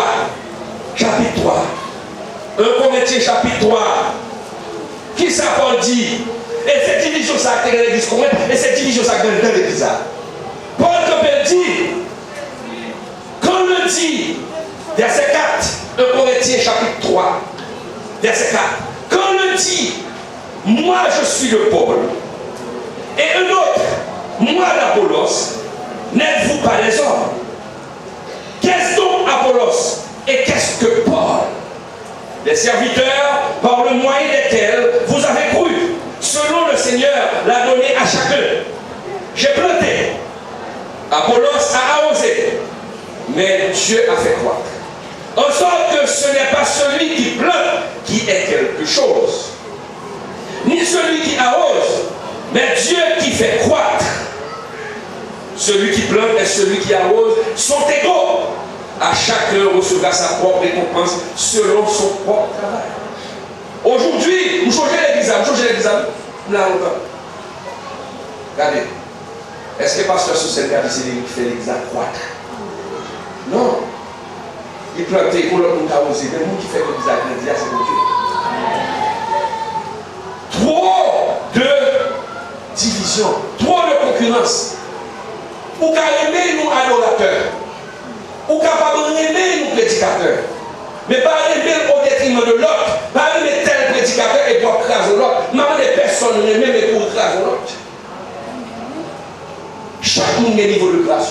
chapitre 3. 1 Corinthiens chapitre 3. Qui ça, Paul dit? Et cette division, ça a été dans l'église Corinthe, et cette division, ça a été dans l'église. Paul le dit, verset 4, 1 Corinthiens chapitre 3, verset 4, quand le dit, moi je suis le Paul, et un autre, moi l'Apollos, n'êtes-vous pas les hommes? Qu'est-ce donc Apollos et qu'est-ce que Paul? Les serviteurs par le moyen desquels vous avez cru, selon le Seigneur l'a donné à chacun. J'ai planté, Apollos a arrosé, mais Dieu a fait croître. En sorte que ce n'est pas celui qui plante qui est quelque chose, ni celui qui arrose, mais Dieu qui fait croître. Celui qui plante et celui qui arrose sont égaux. À chacun recevra sa propre récompense selon son propre travail. Aujourd'hui, vous changez l'église, là encore. Regardez. Est-ce que le pasteur Soussel a dit c'est lui qui fait l'église croître? Non. Il plante pour l'autre monde arrosé. Mais nous qui fait l'église grandir, c'est pour Dieu. Trop de division, trop de concurrence. Ou qu'à aimer nous adorateurs, ou capable d'aimer nous prédicateurs, mais pas aimer au détriment de l'autre, pas aimer tel prédicateur et pour craser l'autre, même les personnes aimer mais pour craser l'autre. Chaque monde a un niveau de grâce.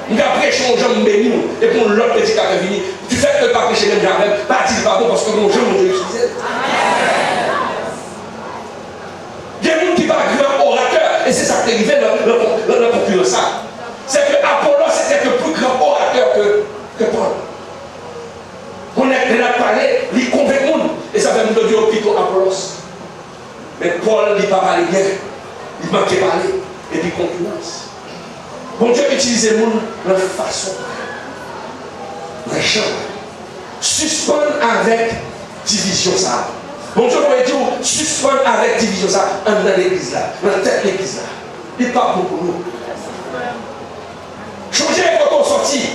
Nous avons prêché aux gens bénis et pour l'autre prédicateur venu, tu fais que pas prêcher même jamais, pas dire pardon parce que nos gens ont utilisé. Il y a des gens qui parlent grand orateur, et c'est ça qui est arrivé dans la concurrence. C'est que Apollos était le plus grand orateur que Paul. On a parlé, il convainc le monde, et ça fait nous dire plutôt Apollos. Mais Paul, il n'a pas parlé bien, il manquait parler, et puis concurrence. Bon Dieu utilisait le monde de façon, les gens, suspendre avec division ça. Bon Dieu pourrait dire, suspendre avec division ça, dans l'église là, dans telle église là. Il parle pour nous. Changer quand on sortit,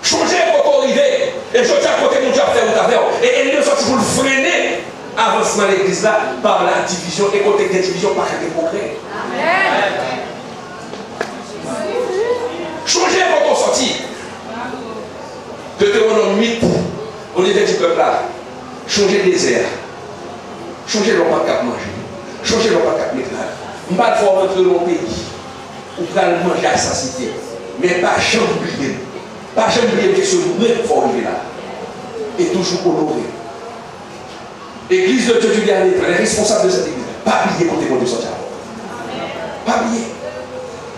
changer quand on arrivait, et je dis à côté mon Dieu a fait ou t'avais, et il est sorti pour le freiner, avancement de l'église là, par la division, et côté des divisions, par des progrès. Amen. Changer quand on sortit. Deutéronome 8, au niveau du peuple là, changer le désert. Changer le pas cap manger. Changer le pas cap mettre là. On va pouvoir rentrer dans le pays. Ou pas manger à sa cité. Mais pas jamais oublier. Pas jamais oublier que ce même faut arriver là. Et toujours honorer. L'église de Dieu du dernier, les responsables de cette église, pas oublier quand ils vont sortir. Pas oublier.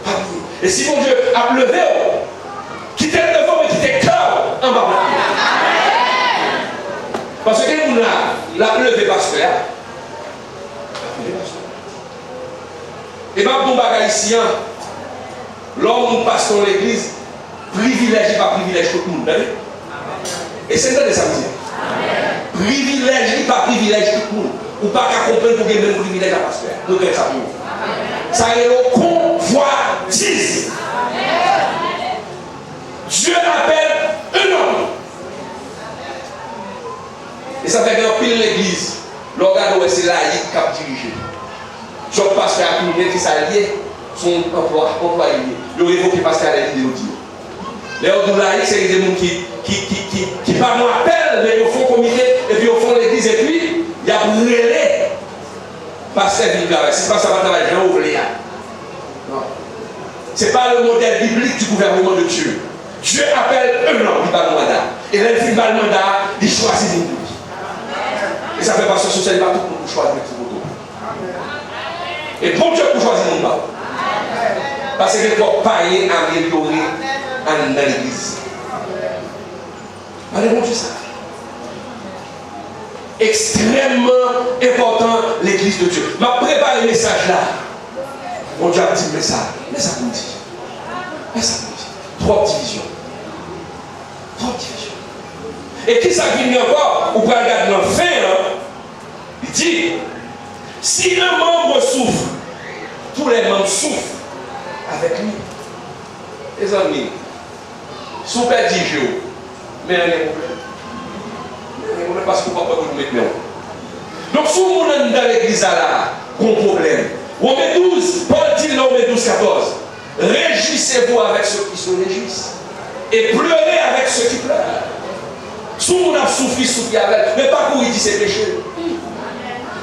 Pas oublier. Et si mon Dieu a levé, quittez le devant mais quittez le cœur en bas. Parce que nous l'a levé pasteur. Et ma bon bagage ici, l'homme passe dans l'église, privilège pas privilège tout le monde. Et c'est ça que ça veut dire. Privilège pas privilège tout le monde. Ou pas qu'à comprendre pour gagner le privilège à pasteur. Donc ça pour. Ça est le convoitise. Dieu appelle un homme. Et ça fait un pile l'église. L'organe c'est laïque qui a dirigé. Je passe à tout qui s'allie son employé. Il a évoqué pasteur à l'idée de Dieu. Les autres laïcs, c'est des gens qui pas moi appellent, mais au fond comité, et puis au fond l'église, et puis il y a brûlé. Pasteur Vilgaret, c'est pas ça va travailler, Jean Ouvrier. Non. Ce n'est pas le modèle biblique du gouvernement de Dieu. Dieu appelle un homme, il va le mandat. Et là, il va le mandat, il choisit une vie. Et ça fait pas ce social, il va tout pour choisir ce photo. Et bon Dieu pour choisir mon bas. Parce qu'il faut payer, améliorer en l'église. Allez, bon Dieu, ça. Extrêmement important, l'église de Dieu. Je vais préparer le message là. Bon Dieu a dit, mais ça nous dit. Mais ça nous dit. Trois divisions. Et qui ça vient encore? Ou pas regarder dans le fin, il dit, si le membre souffre, tous les membres souffrent avec lui. Les amis, si vous perdez Dieu, mais il y a un problème. Parce que vous ne pouvez pas vous mettre là. Donc, si vous êtes dans l'église là, un problème. Romains 12, Paul dit dans Romains 12, 14, Réjouissez-vous avec ceux qui se réjouissent. Et pleurez avec ceux qui pleurent. Si on a souffert avec, mais pas pour y dire c'est péché.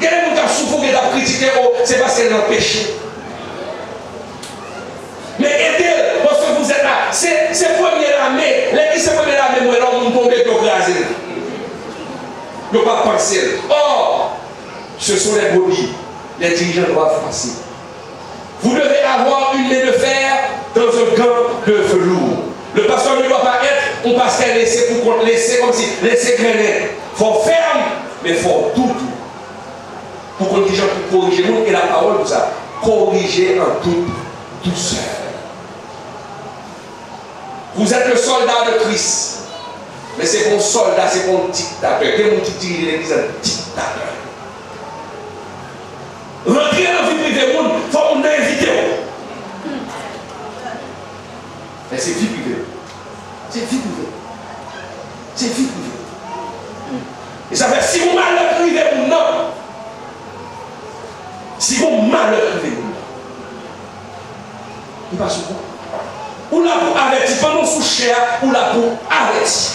Quelqu'un qui a souffert, qui a critiqué, c'est parce qu'elle a péché. Mais aidez, parce que vous êtes là. C'est première année. L'église, c'est première année, moi, l'homme tombe et crasé. Ne pas penser. Or, ce sont les brebis. Les dirigeants doivent passer. Vous devez avoir une main de fer dans un gant de velours. Le pasteur ne doit pas être un pasteur laissé pour laisser comme si laisser grainer. Il faut ferme, mais il faut tout. Pour qu'on dise pour corriger nous et la parole pour ça. Corriger en toute douceur. Vous êtes le soldat de Christ. Mais c'est mon soldat, c'est mon dictateur. Quel est mon qui dirige l'église? Un dictateur. Rentrer dans la vie privée, il faut qu'on invite. Mais c'est vie privée. C'est vie privée. C'est vie privée. Et ça fait si vous malheur privé ou non. Si vous malheur privé ou non. Il passe souvent. Ou là pour avertir, pas non sous cher, ou là pour avertir.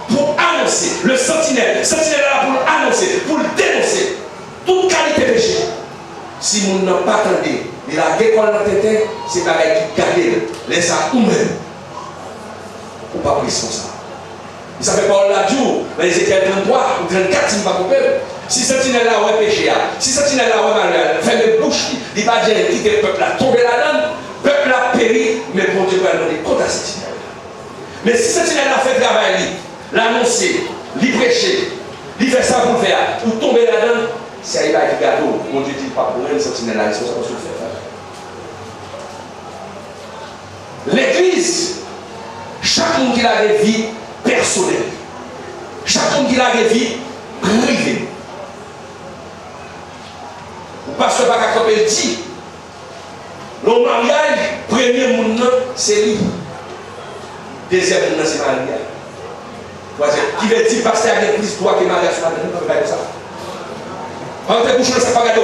Pour annoncer. Le sentinelle est là pour annoncer, pour le dénoncer. Toute qualité de péché. Si vous n'avez pas attendu, il a l'école dans la tête, c'est pareil qui garde. Laisse ça ou même. Ou pas responsable. Il savait pas la jour, mais Ézéchiel 33 ou 34, il ne va pas couper. Si sentinelle là ouais péché, si sentinelle là ouais malheur, ferme la bouche, il va dire quitter le peuple là, tomber là-dedans, le peuple a péri, mais bon Dieu va demander compte à sentinelle. Mais si sentinelle là fait travail, l'annoncer, lui prêcher, lui faire ça pour le faire, ou tomber là-dedans, si il va être gâteau, mon Dieu dit pas pour elle, sentinelle là, ils sont supposés le faire. L'église, chaque monde qui a une vie personnelle, chaque monde qui a une vie privée. Parce que Pasteur Bakakopé dit, le mariage, premier monde, c'est lui. Deuxième monde, c'est Maria. Qui veut dire, pasteur, il y a plus toi qui est marié sur la tête, on ne peut pas dire ça. Pas de bouche dans sa pagato.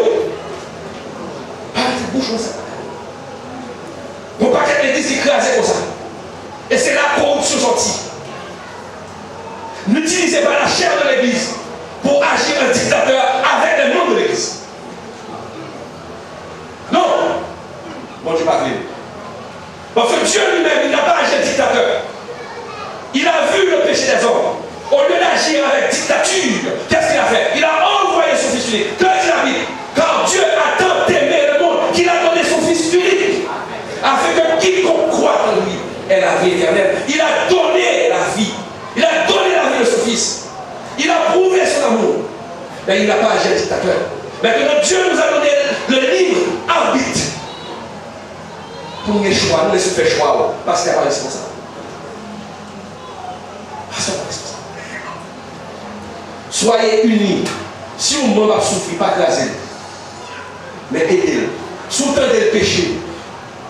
Pas de bouche dans sa pagato. Pour pas que l'église écrasée comme ça. Et c'est la corruption sortie. N'utilisez pas la chair de l'église pour agir un dictateur avec les membres de l'église. Non. Bon Dieu pas clé. Parce que Dieu lui-même, il n'a pas agi un dictateur. Il a vu le péché des hommes. Au lieu d'agir avec dictature, qu'est-ce qu'il a fait? Il a envoyé son fils unique. Qu'est-ce qu'il a dit? Car Dieu a tant aimé le monde qu'il a donné son fils unique. Afin que quiconque croit en lui ait la vie éternelle. Il a donné la vie. Il a donné la vie de son fils. Il a prouvé son amour. Mais il n'a pas agi un dictateur. Maintenant, Dieu nous a donné le libre arbitre. Pour nous choix, nous laissons faire choix. Parce qu'il n'y a pas de responsable. Parce qu'il n'y a pas de responsable. Soyez unis. Si vous ne va souffrir, pas craser. Mais aidez-le. Sous-tendez le péché.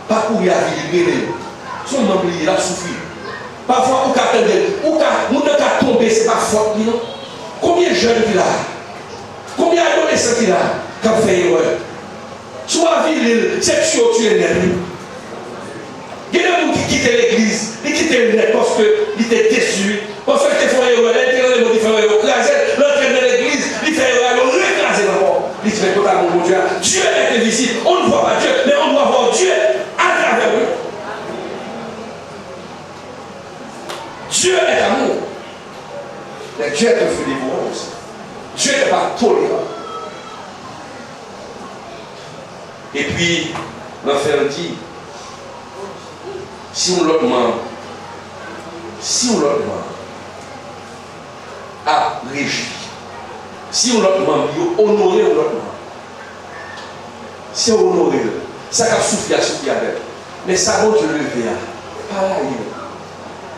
Pas pour y arriver. Si on m'a oublié, il a souffert. Parfois, on a tombé, ce n'est pas faute. Combien de jeunes il a? Combien d'adolescents il a? Quand il fait erreur. Soit ville, c'est sûr que tu es né. Il y a des gens qui quittent l'église, ils quittent le net parce qu'ils étaient déçus. Parce qu'ils font erreur, ils font erreur, l'entraîne de l'église, ils font erreur, ils écrasent d'abord. Ils se mettent totalement mon Dieu. Dieu est invisible. On ne voit pas Dieu, mais on doit voir Dieu à travers eux. Dieu est amour. Mais Dieu est un feu dévorant aussi. Dieu n'est pas tolérant. Et puis, l'enfer dit, si on l'autre demande à réjouir, si on l'autre demande, honorer l'autre demande. Si on honore, ça va souffrir avec. Mais ça va te lever. Pas là,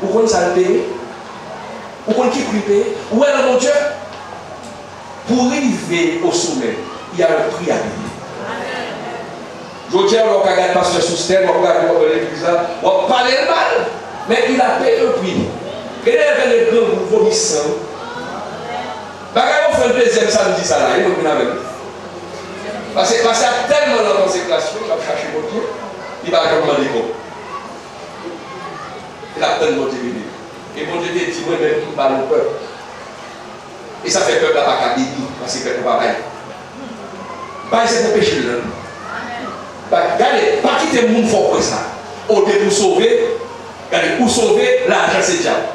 vous connaissez ça le payer? Vous connaissez qui peut payer? Où est mon Dieu? Pour arriver au sommet, il y a un prix à payer. Je dis à l'on regarde pasteur Soustène, on regarde l'église là, on parle de mal, mais il a payé un prix. Et là, il y a le grand vomissant. On fait le deuxième samedi, ça là, il y a avec nous. Parce qu'il y a tellement de consécration, je vais chercher mon Dieu. il va comme demander quoi. Il a plein de bon Dieu. Et bon Dieu dit, moi-même, tout va le peuple. Et ça fait peuple à pas béni, parce que peuple va bailler. Bailler, c'est pour pécher. Regardez, pas quitter le monde fort pour ça. Au début, pour sauver, regardez, pour sauver, l'argent c'est diable.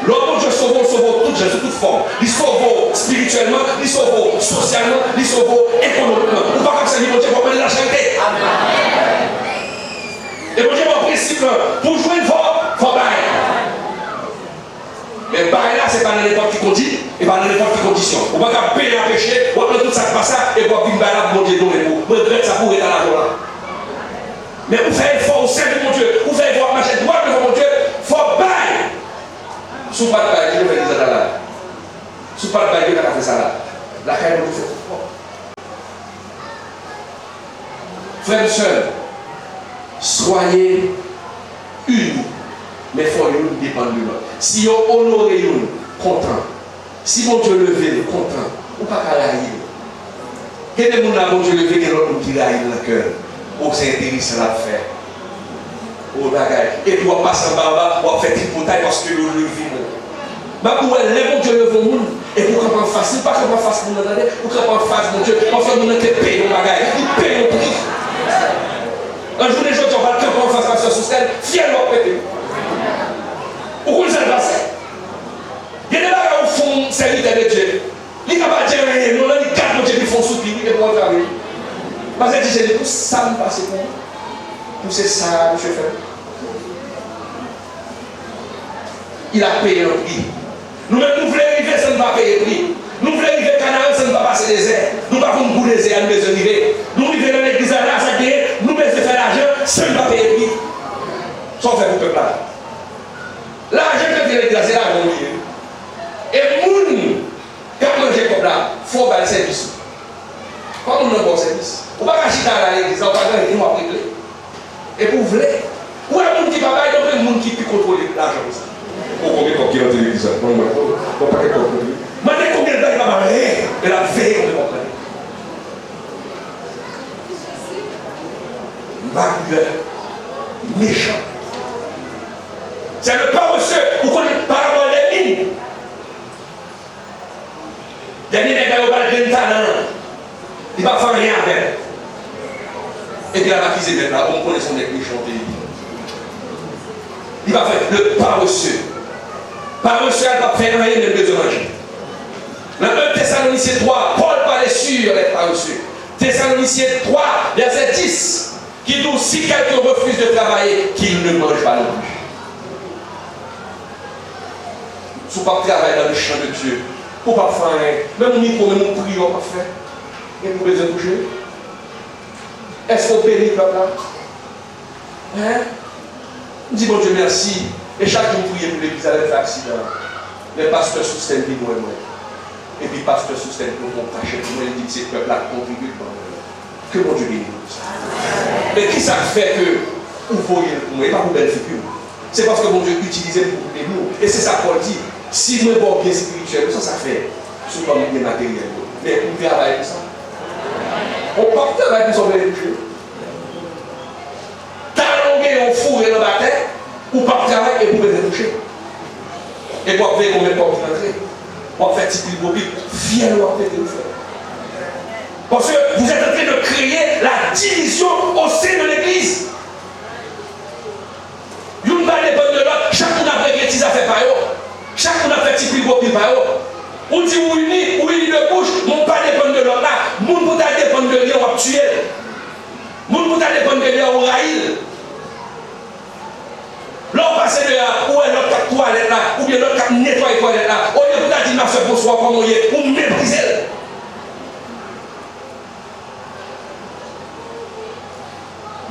L'autre Dieu sauve toute gens, de toute forme. Il sauve spirituellement, il sauve socialement, il sauve économiquement. Ou pas comme ça, il Dieu pour prendre la charité. Et mon Dieu, mon principe, pour jouer fort, il faut bailler. Mais bailler là, c'est pas dans n'importe qui conduit, et pas dans n'importe quelle condition. On va pas payer un péché, on va prendre tout ça qui passe, et on va venir bailler là pour mon Dieu, vous regrette ça pour être à la joie. Mais vous faites effort au sein de mon Dieu, vous faites effort à marcher droit devant mon Dieu, il faut bailler. Si vous ne faites pas de bail, je vais faire des là. Si vous ne faites pas de bail, je vais faire ça là. La caille vous fait fort. Frères et sœurs, soyez unis, mais il faut nous dépendre de l'autre. Si vous honorez nous, content. Si mon Dieu levé, content. Ou pas qu'à la rire. Quel est mon bon Dieu levé, quel autre qui la rire dans le cœur? Ou c'est intéressant à faire. Et puis on passe en bas, on fait tripotaille parce que le levé. Mais pour les bon Dieu levé au monde, et pour qu'on en fasse, pas qu'on en fasse pour nous donner, pour qu'on en fasse mon Dieu, on fait nous payer nos bagages, il paye nos prix. Un jour, les gens on va qu'on en fasse la sous scène, fièrement péter. Pourquoi ça passe? Il y a des bagages au fond, serviteur de Dieu. Il n'y a pas de Dieu, il y a des quatre Dieu qui font soupir, et pour travailler. Parce que j'ai dit, tout ça me passe pour vous. Tout c'est ça, monsieur Frère. Il a payé le prix. Nous-mêmes, nous voulons arriver, ça ne va payer le prix. Nous voulons arriver au Canada, ça ne va passer des airs. Nous ne pouvons pas nous des airs, nous devons arriver. Nous arrivons dans l'église, là, ça gagne, nous devons faire l'argent, ça ne va pas payer le prix. Ça, on fait pour le peuple là. L'argent que vient l'église, c'est l'argent. Et nous, quand on mange comme là, il faut faire le service. Quand on a un bon service, on ne va pas acheter à l'église, on va pas gagner, on va régler. Et pour vous voulez, ou un monde qui va pas, il y a un monde qui peut contrôler l'argent comme ça. On combien de temps qu'il a télévisé? On va pas comprendre. Mais combien de temps il va parler? Et la veille, on ne va pas parler. Malheur, méchant. C'est le paresseux. Vous connaissez par rapport à des mines. Des mines, il va pas de talent. Il ne va faire rien avec. Et puis il va accuser maintenant. On connaît son méchant. Il va faire le paresseux. Paresseux, elle va faire rien, mais besoin de manger. Dans 1 Thessaloniciens 3, Paul parlait sur les paresseux. Thessaloniciens 3, verset 10, qui dit si quelqu'un refuse de travailler, qu'il ne mange pas non plus. Si vous ne pouvez pas travailler dans le champ de Dieu, vous ne pouvez pas faire rien. Même mon micro, même mon prière, on ne peut pas faire. Et vous besoin de bouger. Est-ce qu'on bénit le peuple là? Hein? On dit bon Dieu merci. Et chaque jour, priez pour l'église avec l'accident. Les pasteurs soutiennent moi et moi. Et puis, pasteur soutiennent pour mon cachet. Pour moi, il dit que c'est le peuple là contribue. Que mon Dieu bénisse. Mais qui ça fait que vous voyez pour moi? Et pas pour belle figure. C'est parce que mon Dieu utilisait pour nous. Et c'est ça qu'on dit. Si nous avons bien spirituel, ça fait. Souvent, bien matériel. Mais on travaille pour ça. On porte avec nous, on va les toucher. Talonguer, on fourre dans la terre. Ou par travail et vous pouvez toucher. Et vous pouvez combien de temps vous entrez. Vous faites petit peu de fier ou vous faire. Parce que vous êtes en train de créer la division au sein de l'église. Vous ne va dépendre de l'autre. Chacun a fait des petits affaires par eux. Chacun a fait petit peu de par eux. On dit ou uni de bouche, mon pas dépendre de l'autre là. Mon ne peut pas dépendre de lui, on va tuer. Mon ne peut pas dépendre de lui, on va raïl. L'on passe de là, ou est l'autre qui toilette là, ou bien l'autre qui nettoie les toilettes là, au lieu de dire ma soeur bonsoir comme on y est, ou mépriser.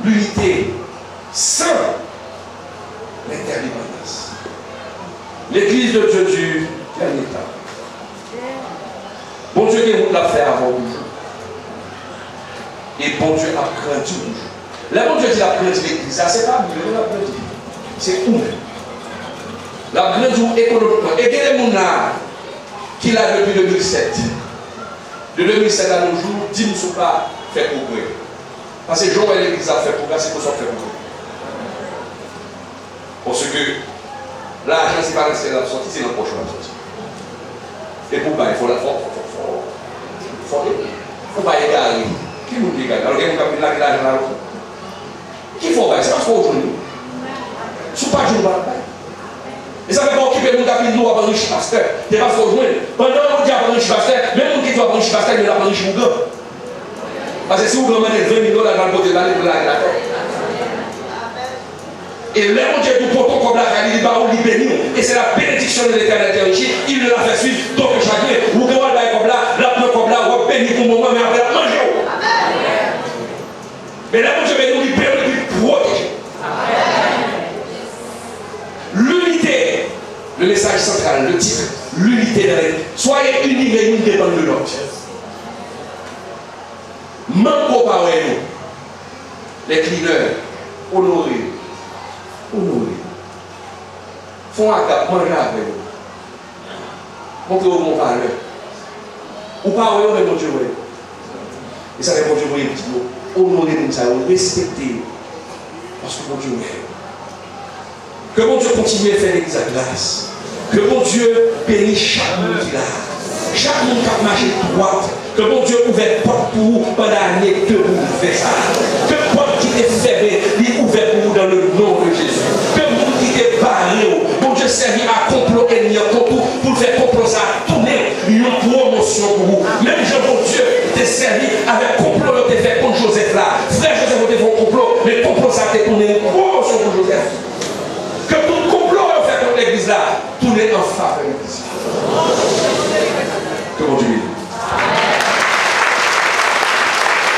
L'unité sans l'interdépendance. L'église de Dieu du dernier temps. Bon Dieu qui vous l'a fait avant vous. Et bon Dieu a grandi vous. Là, bon Dieu qui a grandi l'église, ça c'est pas mieux, il a grandi. C'est où? La grandeur économiquement. Et il y a des gens qui l'a depuis 2007. De 2007 à nos jours, 10 ne sont pas fait progrès. Parce que Joël et l'Église a fait pour c'est pour ça que fait pour. Parce que l'argent, c'est pas la sortie, c'est dans le prochain la sortie. Et pour ça, il faut la force. Il faut pas égaler. Qui nous égaler? Alors, il y a un qui l'argent dans l'autre. Qui faut pas? C'est parce qu'on joue. Si pas jouer, pas. Et ça fait pas occuper mon capitaine nous à riche pasteur. C'est parce qu'on joue. Pendant qu'on dit à riche pasteur, même qui doit riche pasteur, il n'a pas riche mon gars. Parce que si vous demandez 20 000 $ dans le côté de l'année, vous l'avez la tête. Et là, on dit que pour ton comme la qualité, il bénit. Et c'est la bénédiction de l'Éternel qui est riche. Il ne l'a fait suivre. Donc, chacun, vous devez aller comme là, la prendre comme là, vous bénir pour le moment, mais après, manger. Mais là, on dit que nous, il bénit, il protège. L'unité, le message central, le titre, l'unité de l'être. Soyez unis, mais une dépend de l'autre. Manque par nous, les cleaners, honorer. Font un cap, manger avec nous. Montrez au bon valeur. Ou pas, oui, mon Dieu, oui. Et ça, mon Dieu, oui, honorer nous, respecter. Parce que mon Dieu, oui. Que mon Dieu continue à faire l'église à grâce. Que mon Dieu bénisse chaque monde qui l'a. Chaque monde qui a marché droit. Que mon Dieu ouvre porte pour vous pendant l'année que vous faites ça. Que porte qui est fermée, il ouvre pour vous dans le nom de Jésus. Que monde qui est barré, mon Dieu servi à complot ennemi pour faire complot ça tourner une promotion pour vous. Même Jean, mon Dieu, t'es servi avec complot, t'es fait contre Joseph là. Frère Joseph, t'es fait complot, mais complot ça t'est tourné une promotion pour Joseph. Que tout complot fait contre l'église là, tourner en faveur de l'église.